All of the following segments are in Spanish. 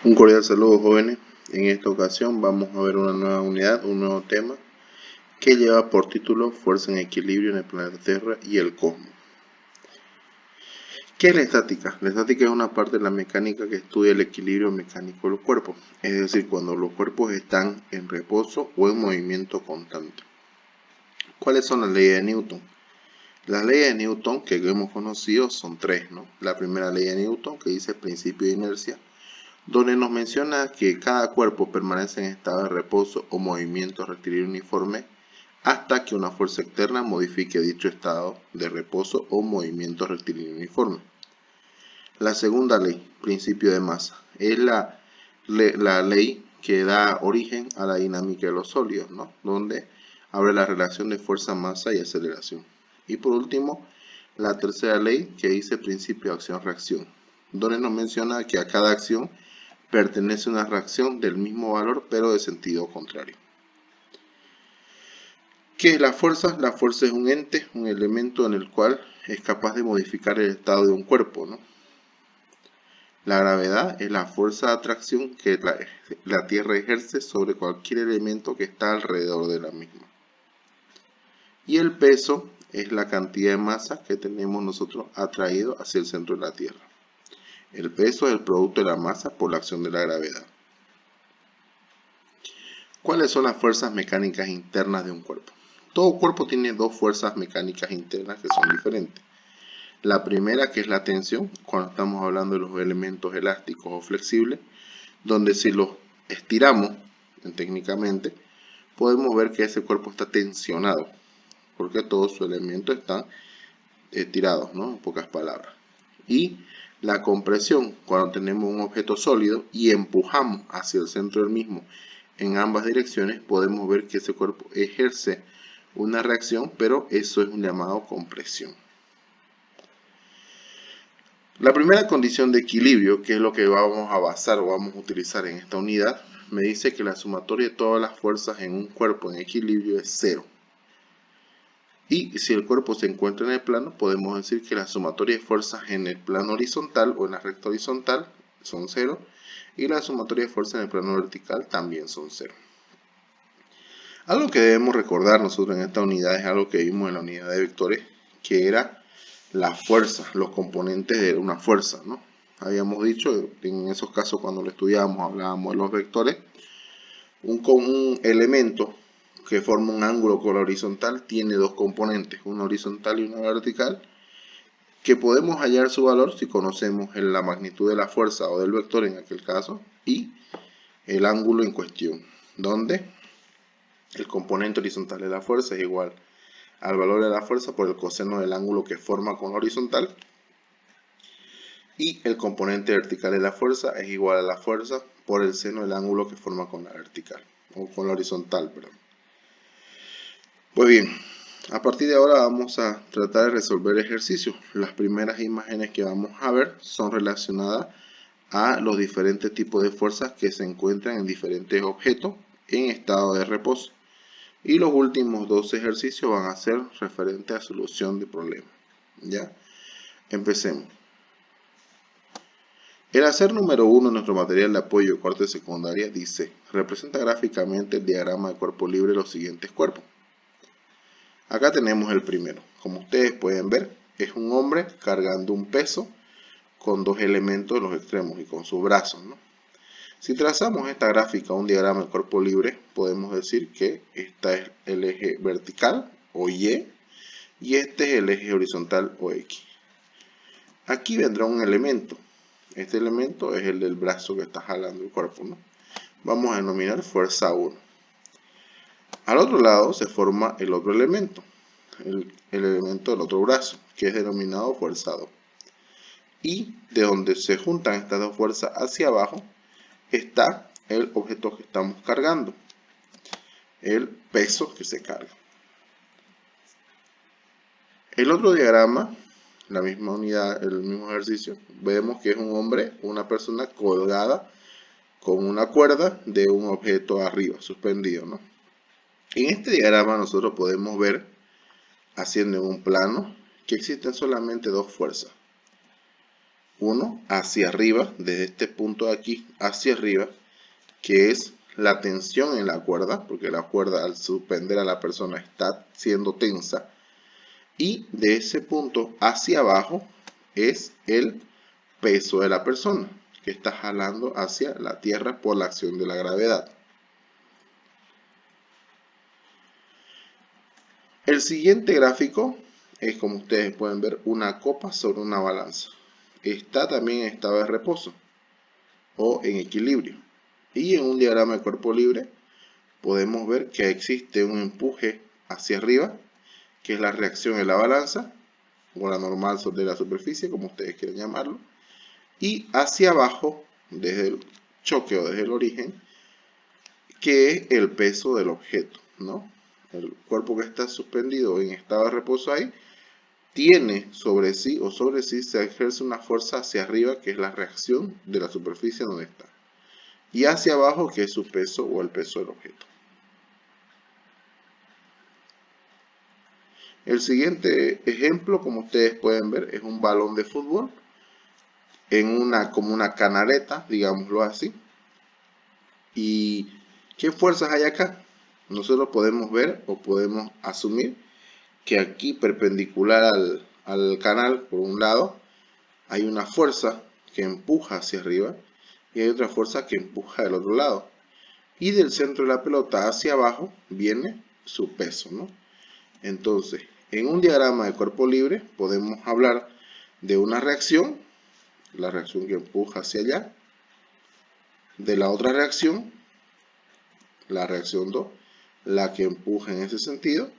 Un cordial saludo, jóvenes. En esta ocasión vamos a ver una nueva unidad, un nuevo tema que lleva por título Fuerza en equilibrio en el planeta Tierra y el cosmos. ¿Qué es la estática? La estática es una parte de la mecánica que estudia el equilibrio mecánico de los cuerpos, es decir, cuando los cuerpos están en reposo o en movimiento constante. ¿Cuáles son las leyes de Newton? Las leyes de Newton que hemos conocido son tres, ¿no? La primera ley de Newton, que dice principio de inercia, donde nos menciona que cada cuerpo permanece en estado de reposo o movimiento rectilíneo uniforme hasta que una fuerza externa modifique dicho estado de reposo o movimiento rectilíneo uniforme. La segunda ley, principio de masa, es la ley que da origen a la dinámica de los sólidos, ¿no? Donde abre la relación de fuerza, masa y aceleración. Y por último, la tercera ley que dice principio de acción-reacción, donde nos menciona que a cada acción pertenece una reacción del mismo valor pero de sentido contrario. ¿Qué es la fuerza? La fuerza es un ente, un elemento en el cual es capaz de modificar el estado de un cuerpo, ¿no? La gravedad es la fuerza de atracción que la Tierra ejerce sobre cualquier elemento que está alrededor de la misma. Y el peso es la cantidad de masa que tenemos nosotros atraído hacia el centro de la Tierra. El peso es el producto de la masa por la acción de la gravedad. ¿Cuáles son las fuerzas mecánicas internas de un cuerpo? Todo cuerpo tiene dos fuerzas mecánicas internas que son diferentes. La primera, que es la tensión, cuando estamos hablando de los elementos elásticos o flexibles, donde si los estiramos técnicamente, podemos ver que ese cuerpo está tensionado, porque todos sus elementos están estirados, ¿no? En pocas palabras. Y la compresión, cuando tenemos un objeto sólido y empujamos hacia el centro del mismo en ambas direcciones, podemos ver que ese cuerpo ejerce una reacción, pero eso es un llamado compresión. La primera condición de equilibrio, que es lo que vamos a basar o vamos a utilizar en esta unidad, me dice que la sumatoria de todas las fuerzas en un cuerpo en equilibrio es 0. Y si el cuerpo se encuentra en el plano, podemos decir que la sumatoria de fuerzas en el plano horizontal o en la recta horizontal son 0. Y la sumatoria de fuerzas en el plano vertical también son 0. Algo que debemos recordar nosotros en esta unidad es algo que vimos en la unidad de vectores, que era la fuerza, los componentes de una fuerza, ¿no? Habíamos dicho, en esos casos cuando lo estudiábamos, hablábamos de los vectores, un elemento que forma un ángulo con la horizontal tiene dos componentes, una horizontal y una vertical, que podemos hallar su valor si conocemos la magnitud de la fuerza o del vector en aquel caso y el ángulo en cuestión, donde el componente horizontal de la fuerza es igual al valor de la fuerza por el coseno del ángulo que forma con la horizontal, y el componente vertical de la fuerza es igual a la fuerza por el seno del ángulo que forma con la vertical, o con la horizontal, perdón. Pues bien, a partir de ahora vamos a tratar de resolver ejercicios. Las primeras imágenes que vamos a ver son relacionadas a los diferentes tipos de fuerzas que se encuentran en diferentes objetos en estado de reposo. Y los últimos dos ejercicios van a ser referentes a solución de problemas. ¿Ya? Empecemos. El hacer número 1 en nuestro material de apoyo de cuarto de secundaria dice: representa gráficamente el diagrama de cuerpo libre de los siguientes cuerpos. Acá tenemos el primero. Como ustedes pueden ver, es un hombre cargando un peso con dos elementos en los extremos y con sus brazos, ¿no? Si trazamos esta gráfica, un diagrama de cuerpo libre, podemos decir que este es el eje vertical o Y y este es el eje horizontal o X. Aquí vendrá un elemento. Este elemento es el del brazo que está jalando el cuerpo, ¿no? Vamos a denominar fuerza 1. Al otro lado se forma el otro elemento, el elemento del otro brazo, que es denominado fuerza 2. Y de donde se juntan estas dos fuerzas hacia abajo está el objeto que estamos cargando, el peso que se carga. El otro diagrama, la misma unidad, el mismo ejercicio, vemos que es un hombre, una persona colgada con una cuerda de un objeto arriba, suspendido, ¿no? En este diagrama nosotros podemos ver, haciendo en un plano, que existen solamente dos fuerzas. 1 hacia arriba, desde este punto de aquí hacia arriba, que es la tensión en la cuerda, porque la cuerda al suspender a la persona está siendo tensa, y de ese punto hacia abajo es el peso de la persona que está jalando hacia la tierra por la acción de la gravedad. El siguiente gráfico es, como ustedes pueden ver, una copa sobre una balanza. Está también en estado de reposo o en equilibrio. Y en un diagrama de cuerpo libre podemos ver que existe un empuje hacia arriba, que es la reacción en la balanza, o la normal sobre la superficie, como ustedes quieran llamarlo, y hacia abajo, desde el choque o desde el origen, que es el peso del objeto, ¿no? El cuerpo que está suspendido en estado de reposo ahí, tiene sobre sí o sobre sí se ejerce una fuerza hacia arriba, que es la reacción de la superficie donde está, y hacia abajo, que es su peso o el peso del objeto. El siguiente ejemplo, como ustedes pueden ver, es un balón de fútbol como una canaleta, digámoslo así. ¿Y qué fuerzas hay acá? Nosotros podemos ver o podemos asumir que aquí, perpendicular al canal, por un lado, hay una fuerza que empuja hacia arriba y hay otra fuerza que empuja del otro lado. Y del centro de la pelota hacia abajo viene su peso, ¿no? Entonces, en un diagrama de cuerpo libre podemos hablar de una reacción, la reacción que empuja hacia allá, de la otra reacción, la reacción 2, la que empuja en ese sentido,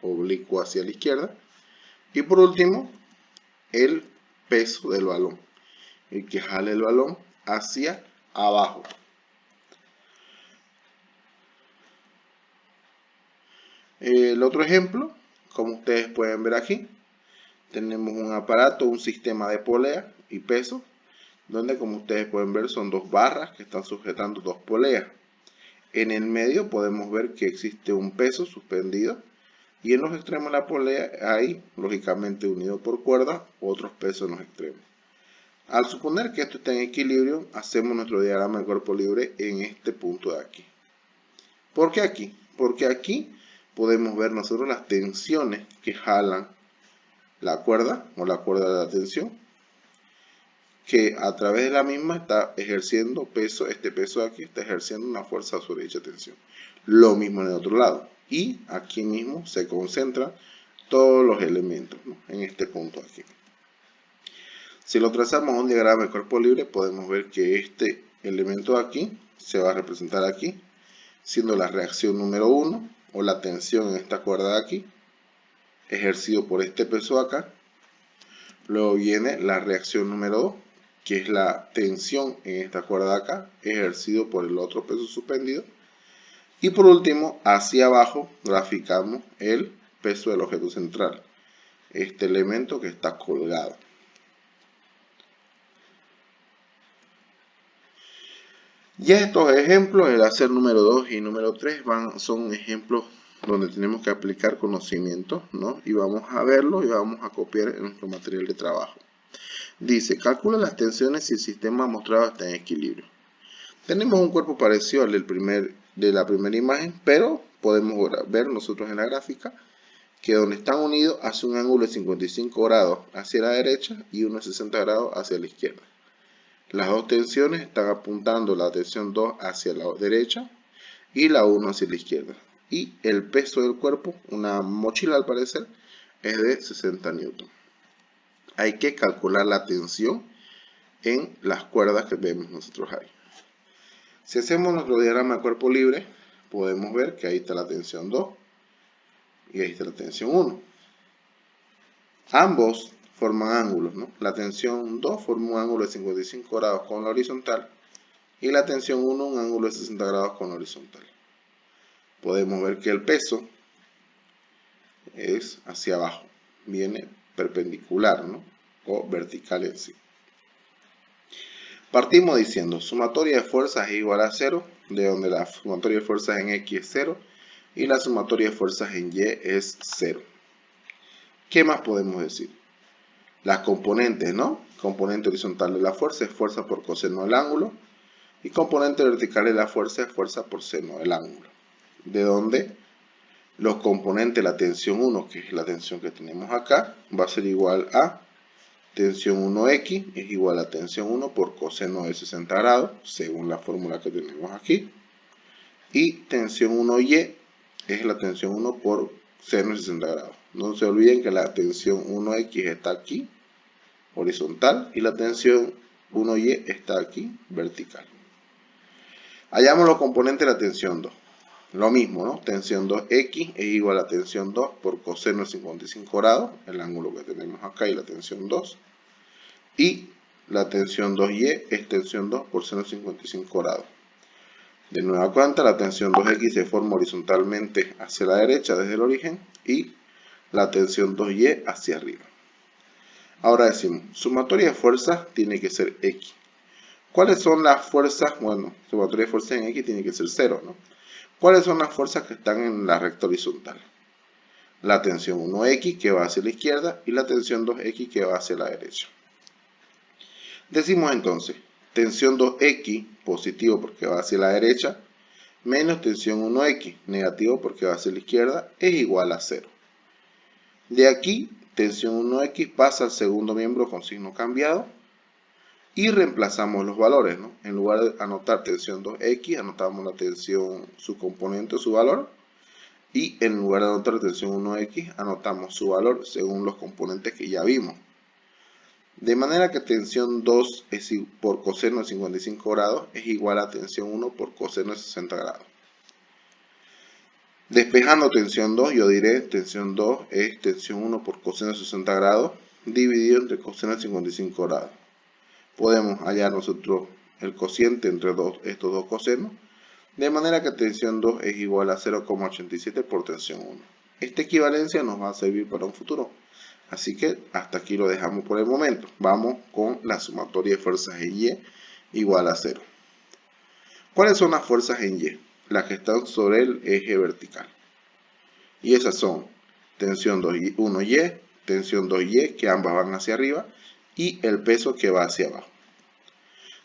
oblicuo hacia la izquierda, y por último, el peso del balón, el que jale el balón hacia abajo. El otro ejemplo, como ustedes pueden ver aquí, tenemos un aparato, un sistema de polea y peso, donde, como ustedes pueden ver, son dos barras que están sujetando dos poleas. En el medio podemos ver que existe un peso suspendido y en los extremos de la polea hay, lógicamente unido por cuerda, otros pesos en los extremos. Al suponer que esto está en equilibrio, hacemos nuestro diagrama de cuerpo libre en este punto de aquí. ¿Por qué aquí? Porque aquí podemos ver nosotros las tensiones que jalan la cuerda o la cuerda de la tensión, que a través de la misma está ejerciendo peso, este peso de aquí está ejerciendo una fuerza sobre dicha tensión. Lo mismo en el otro lado. Y aquí mismo se concentran todos los elementos, ¿no? En este punto aquí. Si lo trazamos un diagrama de cuerpo libre, podemos ver que este elemento de aquí se va a representar aquí, siendo la reacción número 1 o la tensión en esta cuerda de aquí, ejercido por este peso acá. Luego viene la reacción número 2, que es la tensión en esta cuerda de acá, ejercido por el otro peso suspendido. Y por último, hacia abajo, graficamos el peso del objeto central, este elemento que está colgado. Ya estos ejemplos, el hacer número 2 y número 3, son ejemplos donde tenemos que aplicar conocimientos, ¿no? Y vamos a verlo y vamos a copiar en nuestro material de trabajo. Dice, calcula las tensiones si el sistema mostrado está en equilibrio. Tenemos un cuerpo parecido al de la primera imagen, pero podemos ver nosotros en la gráfica que donde están unidos hace un ángulo de 55 grados hacia la derecha y unos 60 grados hacia la izquierda. Las dos tensiones están apuntando la tensión 2 hacia la derecha y la 1 hacia la izquierda. Y el peso del cuerpo, una mochila al parecer, es de 60 newton. Hay que calcular la tensión en las cuerdas que vemos nosotros ahí. Si hacemos nuestro diagrama de cuerpo libre, podemos ver que ahí está la tensión 2 y ahí está la tensión 1. Ambos forman ángulos, ¿no? La tensión 2 forma un ángulo de 55 grados con la horizontal y la tensión 1 un ángulo de 60 grados con la horizontal. Podemos ver que el peso es hacia abajo, viene perpendicular, ¿no? O vertical en sí. Partimos diciendo, sumatoria de fuerzas es igual a 0, de donde la sumatoria de fuerzas en X es 0 y la sumatoria de fuerzas en Y es 0. ¿Qué más podemos decir? las componentes, ¿no? Componente horizontal de la fuerza es fuerza por coseno del ángulo. Y componente vertical de la fuerza es fuerza por seno del ángulo. De donde los componentes de la tensión 1, que es la tensión que tenemos acá, va a ser igual a tensión 1x es igual a tensión 1 por coseno de 60 grados, según la fórmula que tenemos aquí. Y tensión 1y es la tensión 1 por seno de 60 grados. No se olviden que la tensión 1x está aquí, horizontal, y la tensión 1y está aquí, vertical. Hallamos los componentes de la tensión 2. Lo mismo, ¿no? Tensión 2x es igual a tensión 2 por coseno de 55 grados, el ángulo que tenemos acá y la tensión 2. Y la tensión 2y es tensión 2 por seno de 55 grados. De nueva cuenta, la tensión 2x se forma horizontalmente hacia la derecha desde el origen y la tensión 2y hacia arriba. Ahora decimos, sumatoria de fuerzas tiene que ser x. ¿Cuáles son las fuerzas? Bueno, sumatoria de fuerzas en x tiene que ser 0, ¿no? ¿Cuáles son las fuerzas que están en la recta horizontal? La tensión 1x que va hacia la izquierda y la tensión 2x que va hacia la derecha. Decimos entonces, tensión 2x positivo porque va hacia la derecha, menos tensión 1x negativo porque va hacia la izquierda, es igual a 0. De aquí, tensión 1x pasa al segundo miembro con signo cambiado y reemplazamos los valores, ¿no? En lugar de anotar tensión 2x, anotamos la tensión, su componente o su valor, y en lugar de anotar tensión 1x, anotamos su valor según los componentes que ya vimos. De manera que tensión 2 por coseno de 55 grados es igual a tensión 1 por coseno de 60 grados. Despejando tensión 2, yo diré tensión 2 es tensión 1 por coseno de 60 grados dividido entre coseno de 55 grados. Podemos hallar nosotros el cociente entre estos dos cosenos, de manera que tensión 2 es igual a 0,87 por tensión 1. Esta equivalencia nos va a servir para un futuro. Así que hasta aquí lo dejamos por el momento. Vamos con la sumatoria de fuerzas en Y igual a 0. ¿Cuáles son las fuerzas en Y? Las que están sobre el eje vertical. Y esas son tensión 1Y, tensión 2Y, que ambas van hacia arriba, y el peso que va hacia abajo.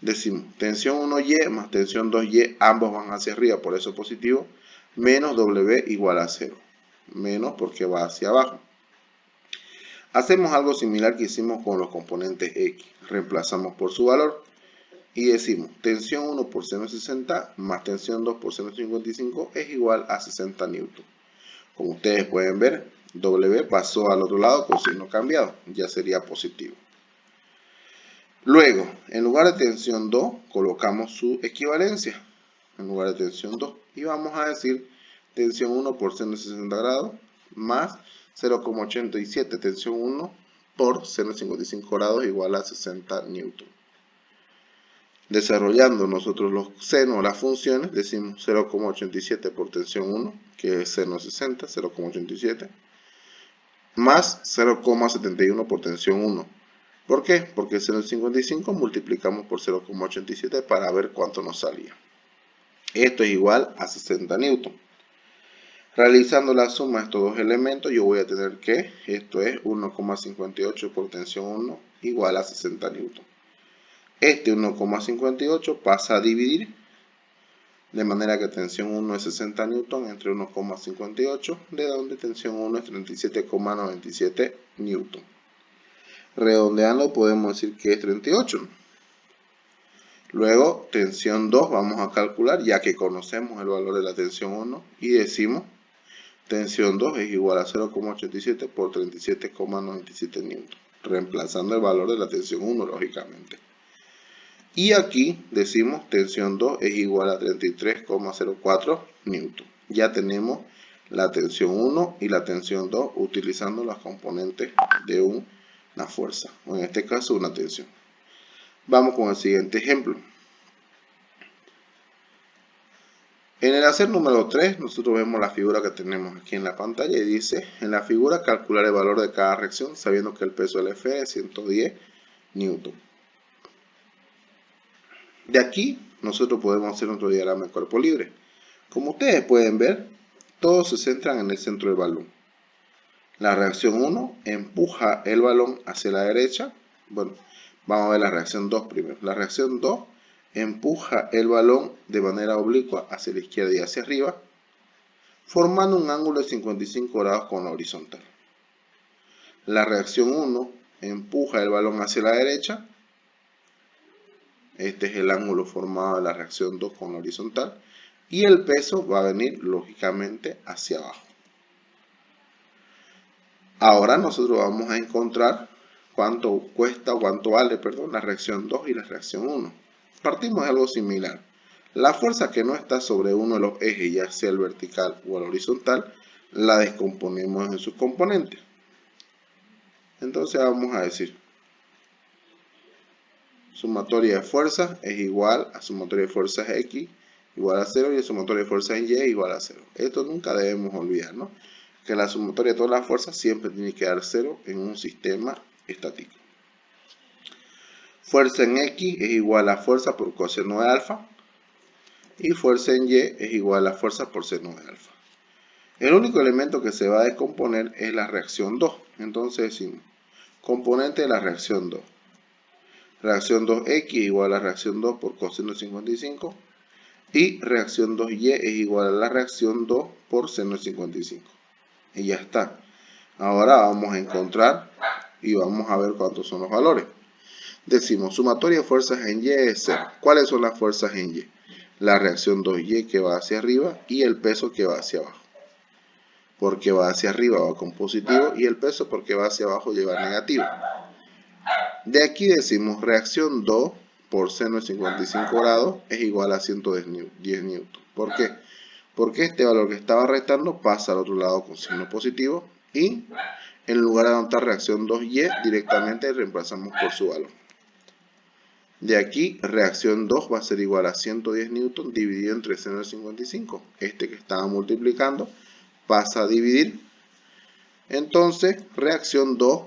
Decimos, tensión 1Y más tensión 2Y, ambos van hacia arriba, por eso positivo, menos W igual a 0. Menos porque va hacia abajo. Hacemos algo similar que hicimos con los componentes X. Reemplazamos por su valor y decimos, tensión 1 por seno de 60 más tensión 2 por seno de 55 es igual a 60 newton. Como ustedes pueden ver, W pasó al otro lado con signo cambiado, ya sería positivo. Luego, en lugar de tensión 2, colocamos su equivalencia, en lugar de tensión 2, y vamos a decir tensión 1 por seno de 60 grados más 0,87 tensión 1 por seno de 55 grados igual a 60 newton. Desarrollando nosotros los senos, las funciones, decimos 0,87 por tensión 1, que es seno de 60, 0,87, más 0,71 por tensión 1. ¿Por qué? Porque seno de 55 multiplicamos por 0,87 para ver cuánto nos salía. Esto es igual a 60 newton. Realizando la suma de estos dos elementos, yo voy a tener que esto es 1,58 por tensión 1 igual a 60 newton. Este 1,58 pasa a dividir, de manera que tensión 1 es 60 newton entre 1,58, de donde tensión 1 es 37,97 newton. Redondeando podemos decir que es 38. Luego, tensión 2 vamos a calcular, ya que conocemos el valor de la tensión 1, y decimos tensión 2 es igual a 0,87 por 37,97 newton, reemplazando el valor de la tensión 1, lógicamente. Y aquí decimos tensión 2 es igual a 33,04 newton. Ya tenemos la tensión 1 y la tensión 2 utilizando las componentes de una fuerza, o en este caso una tensión. Vamos con el siguiente ejemplo. En el hacer número 3, nosotros vemos la figura que tenemos aquí en la pantalla y dice, en la figura calcular el valor de cada reacción sabiendo que el peso del F es 110 newton. De aquí, nosotros podemos hacer nuestro diagrama de cuerpo libre. Como ustedes pueden ver, todos se centran en el centro del balón. La reacción 1 empuja el balón hacia la derecha. Bueno, vamos a ver la reacción 2 primero. La reacción 2 empuja el balón de manera oblicua hacia la izquierda y hacia arriba, formando un ángulo de 55 grados con la horizontal. La reacción 1 empuja el balón hacia la derecha. Este es el ángulo formado de la reacción 2 con la horizontal. Y el peso va a venir lógicamente hacia abajo. Ahora nosotros vamos a encontrar cuánto cuesta o cuánto vale, perdón, la reacción 2 y la reacción 1. Partimos de algo similar. La fuerza que no está sobre uno de los ejes, ya sea el vertical o el horizontal, la descomponemos en sus componentes. Entonces vamos a decir, sumatoria de fuerzas es igual a sumatoria de fuerzas X igual a 0 y la sumatoria de fuerzas en Y igual a 0. Esto nunca debemos olvidar, ¿no? Que la sumatoria de todas las fuerzas siempre tiene que dar 0 en un sistema estático. Fuerza en X es igual a fuerza por coseno de alfa y fuerza en Y es igual a fuerza por seno de alfa. El único elemento que se va a descomponer es la reacción 2. Entonces decimos, componente de la reacción 2. Reacción 2X igual a reacción 2 por coseno de 55 y reacción 2Y es igual a la reacción 2 por seno de 55. Y ya está. Ahora vamos a encontrar y vamos a ver cuántos son los valores. Decimos, sumatoria de fuerzas en Y es 0. ¿Cuáles son las fuerzas en Y? La reacción 2Y que va hacia arriba y el peso que va hacia abajo. Porque va hacia arriba va con positivo y el peso porque va hacia abajo lleva negativo. De aquí decimos reacción 2 por seno de 55 grados es igual a 110 newton. ¿Por qué? Porque este valor que estaba restando pasa al otro lado con signo positivo y en lugar de anotar reacción 2Y directamente reemplazamos por su valor. De aquí reacción 2 va a ser igual a 110 newton dividido entre seno de 55. Este que estaba multiplicando pasa a dividir. Entonces reacción 2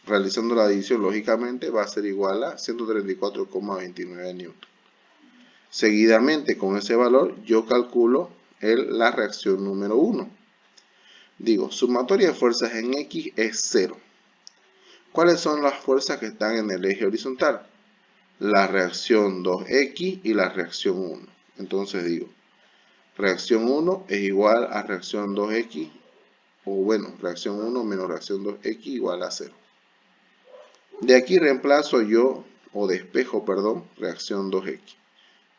realizando la división lógicamente va a ser igual a 134,29 newton. Seguidamente con ese valor yo calculo la reacción número 1. Digo, sumatoria de fuerzas en X es 0. ¿Cuáles son las fuerzas que están en el eje horizontal? La reacción 2X y la reacción 1. Entonces digo, reacción 1 es igual a reacción 2X, o bueno, reacción 1 menos reacción 2X igual a 0. De aquí reemplazo yo, o despejo, perdón, reacción 2X.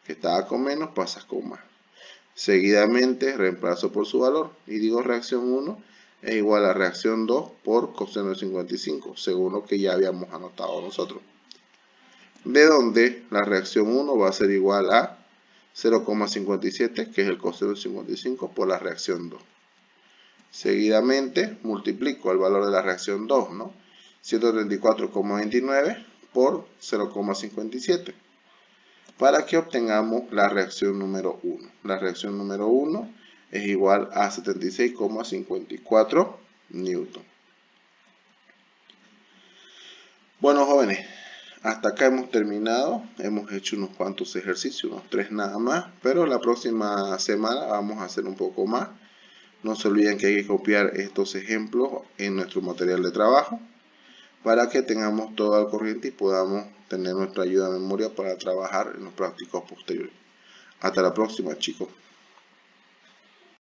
Que estaba con menos, pasas con más. Seguidamente reemplazo por su valor y digo reacción 1 es igual a reacción 2 por coseno de 55, según lo que ya habíamos anotado nosotros. De donde la reacción 1 va a ser igual a 0,57, que es el coseno de 55 por la reacción 2. Seguidamente multiplico el valor de la reacción 2, ¿no? 134,29 por 0,57. Para que obtengamos la reacción número 1. La reacción número 1 es igual a 76,54 newton. Bueno, jóvenes, hasta acá hemos terminado. Hemos hecho unos cuantos ejercicios, unos 3 nada más, pero la próxima semana vamos a hacer un poco más. No se olviden que hay que copiar estos ejemplos en nuestro material de trabajo para que tengamos todo al corriente y podamos tener nuestra ayuda de memoria para trabajar en los prácticos posteriores. Hasta la próxima, chicos.